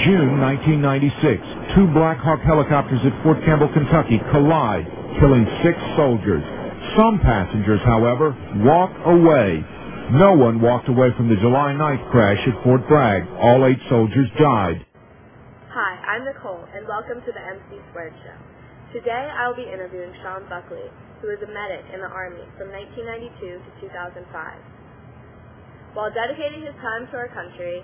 June 1996, two Black Hawk helicopters at Fort Campbell, Kentucky collide, killing 6 soldiers. Some passengers, however, walk away. No one walked away from the July 9th crash at Fort Bragg. All 8 soldiers died. Hi, I'm Nicole, and welcome to the MC Squared Show. Today, I will be interviewing Sean Buckley, who is a medic in the Army from 1992 to 2005. While dedicating his time to our country,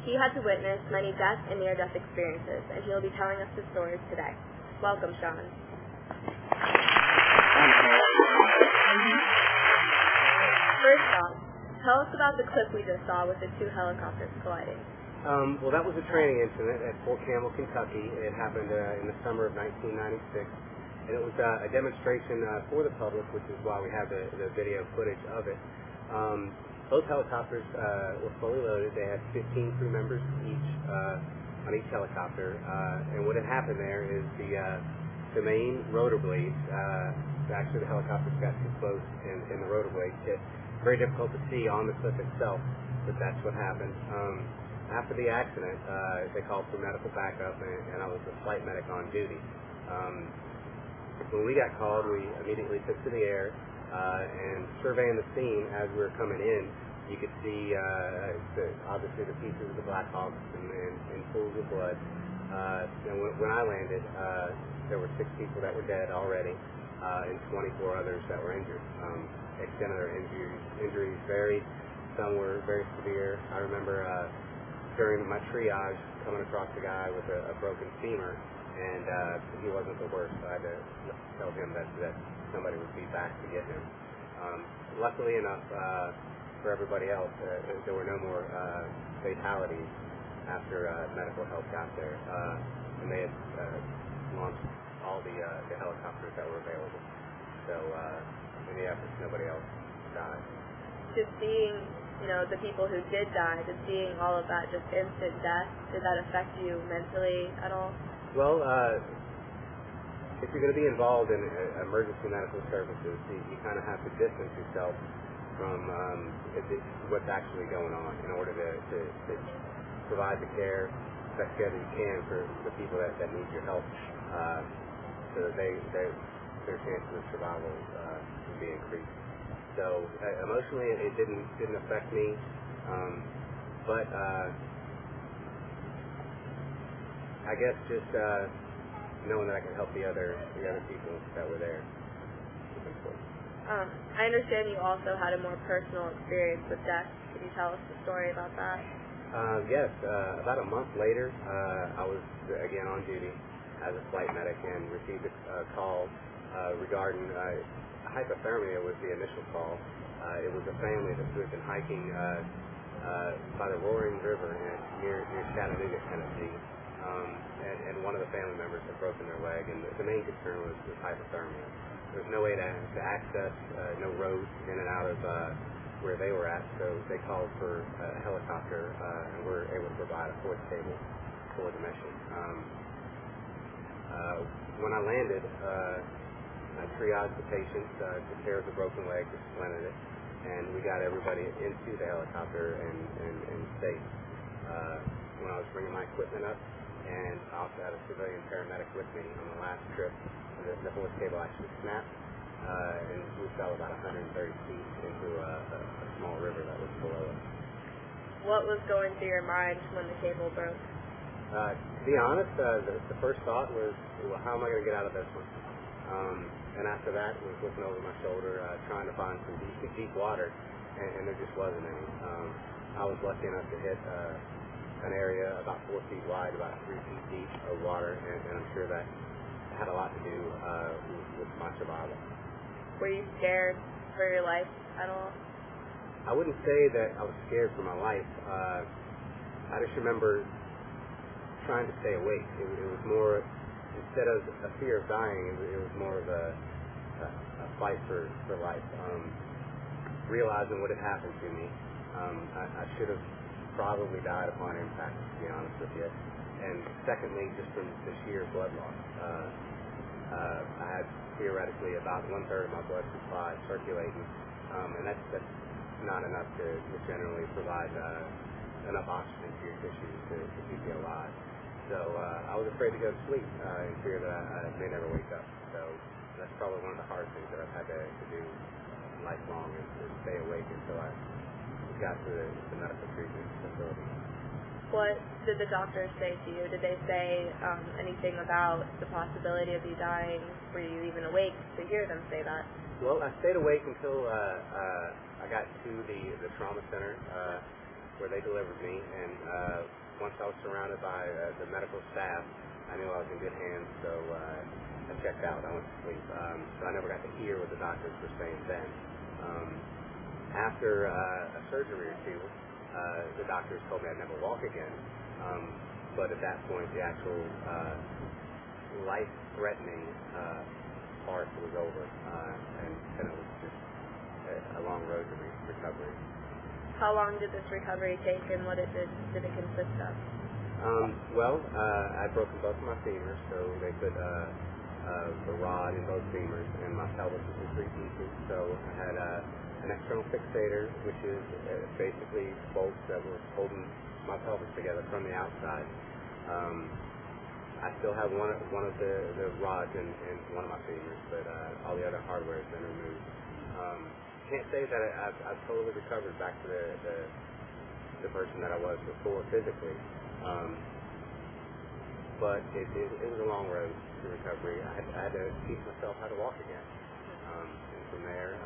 he had to witness many death and near-death experiences, and he will be telling us his stories today. Welcome, Sean. First off, tell us about the clip we just saw with the 2 helicopters colliding. Well, that was a training incident at Fort Campbell, Kentucky. It happened in the summer of 1996, and it was a demonstration for the public, which is why we have the video footage of it. Both helicopters were fully loaded. They had 15 crew members each on each helicopter, and what had happened there is the main rotor blades, actually the helicopters got too close and the rotor blades hit. Very difficult to see on the clip itself, but that's what happened. After the accident, they called for medical backup, and I was the flight medic on duty. When we got called, we immediately took to the air, and surveying the scene as we were coming in, you could see obviously the pieces of the Black Hawks and pools of blood. And when I landed, there were 6 people that were dead already, and 24 others that were injured. Extent of their injuries varied. Some were very severe. I remember during my triage coming across a guy with a broken femur, and he wasn't the worst. So I had to tell him that somebody would be back to get him. Luckily enough for everybody else, there were no more fatalities after medical help got there, and they had launched all the helicopters that were available. So in the efforts, nobody else died. Just seeing, the people who did die, just seeing all of that, just instant death, did that affect you mentally at all? Well, if you're going to be involved in emergency medical services, you kind of have to distance yourself from what's actually going on in order to provide the care, best care that you can for the people that need your help, so that their chances of survival will be increased. So emotionally, it didn't affect me, but I guess just knowing that I can help the other people that were there was important. I understand you also had a more personal experience with death. Could you tell us the story about that? Yes. About a month later, I was again on duty as a flight medic and received a call regarding hypothermia was the initial call. It was a family that had been hiking by the Roaring River near Chattanooga, Tennessee. And one of the family members had broken their leg, and the main concern was hypothermia. There was no way to access, no roads in and out of where they were at, so they called for a helicopter, and were able to provide a 4th table for the mission. When I landed, I triaged the patient, took care of the broken leg, splinted it, and we got everybody into the helicopter and safe. When I was bringing my equipment up, and I also had a civilian paramedic with me on the last trip. The 4th cable actually snapped, and we fell about 130 feet into a small river that was below us. What was going through your mind when the cable broke? To be honest, the first thought was, well, how am I going to get out of this one? And after that, was looking over my shoulder, trying to find some deep water, and there just wasn't any. I was lucky enough to hit an area about 4 feet wide, about 3 feet deep of water, and I'm sure that had a lot to do with my survival. Were you scared for your life at all? I wouldn't say that I was scared for my life. I just remember trying to stay awake. It was more, instead of a fear of dying, it was more of a fight for life. Realizing what had happened to me, I should have probably died upon impact, to be honest with you. And secondly, just from the sheer blood loss. I had theoretically about 1/3 of my blood supply circulating, and that's not enough to generally provide enough oxygen to your tissues to keep you alive. So I was afraid to go to sleep in fear that I may never wake up. So that's probably one of the hard things that I've had to do lifelong is to stay awake until I got to the medical treatment facility. What did the doctors say to you? Did they say anything about the possibility of you dying? Were you even awake to hear them say that? Well, I stayed awake until I got to the trauma center where they delivered me, and once I was surrounded by the medical staff, I knew I was in good hands, so I checked out. I went to sleep. So I never got to hear what the doctors were saying then. After a surgery or two, the doctors told me I'd never walk again, but at that point, the actual life-threatening part was over, and it was just a long road to recovery. How long did this recovery take, and what did it consist of? Well, I'd broken both of my femurs, so they put a rod in both femurs, and my pelvis was in 3 pieces. So I had an external fixator, which is basically bolts that were holding my pelvis together from the outside. I still have one of the rods in one of my femurs, but all the other hardware has been removed. Can't say that I've totally recovered back to the person that I was before physically, but it was a long road to recovery. I had to teach myself how to walk again, and from there,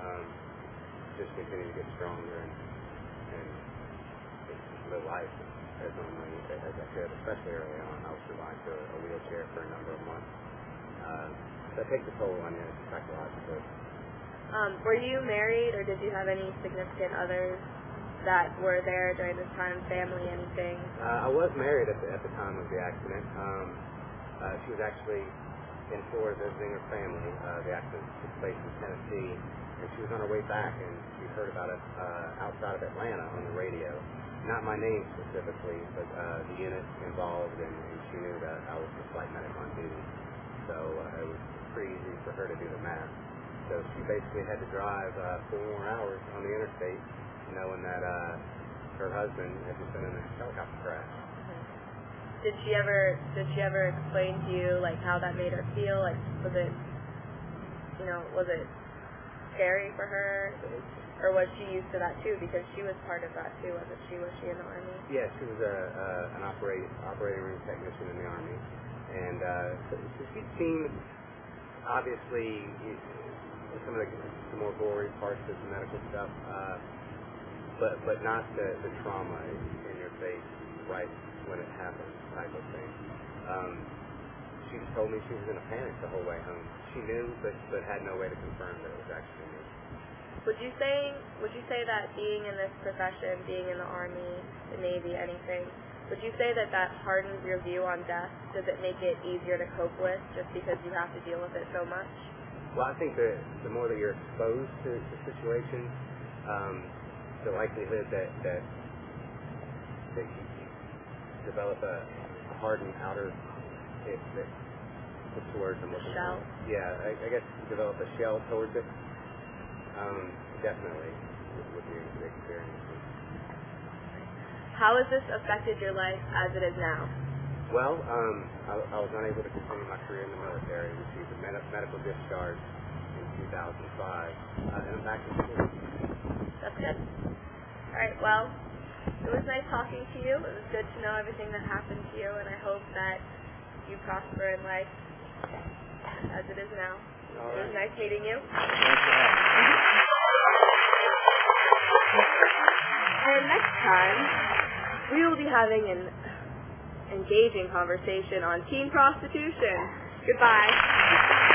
just continue to get stronger and live life as normally as I could, especially early on. I was confined to a wheelchair for a number of months. That takes a toll on you psychologically. Were you married, or did you have any significant others that were there during this time, family, anything? I was married at the time of the accident. She was actually in Florida visiting her family. The accident took place in Tennessee, and she was on her way back, and she heard about it outside of Atlanta on the radio. Not my name specifically, but the unit involved, and she knew that I was the flight medic on duty. So it was pretty easy for her to do the math. So she basically had to drive 4 more hours on the interstate, knowing that her husband had just been in a helicopter crash. Did she ever explain to you like how that made her feel? Like was it scary for her? Or was she used to that too, because she was part of that too, wasn't she? Was she in the Army? Yeah, she was an operating room technician in the Army, and so she'd seen, obviously, some of the more gory parts of the medical stuff, but not the trauma in your face right when it happened type of thing. She just told me she was in a panic the whole way home. She knew, but had no way to confirm that it was actually me. Would you say that being in this profession, being in the Army, the Navy, anything, would you say that hardens your view on death? Does it make it easier to cope with just because you have to deal with it so much? Well, I think that the more that you're exposed to situations, the likelihood that you develop a hardened outer, what's the word I'm looking for? Shell. Yeah, I guess you develop a shell towards it. Definitely would be the experience. How has this affected your life as it is now? Well, I was unable to continue my career in the military. I received a medical discharge in 2005, and I'm back in school. That's good. All right, well, it was nice talking to you. It was good to know everything that happened to you, and I hope that you prosper in life as it is now. All It was right. nice meeting you. And next time, we will be having an engaging conversation on teen prostitution. Goodbye.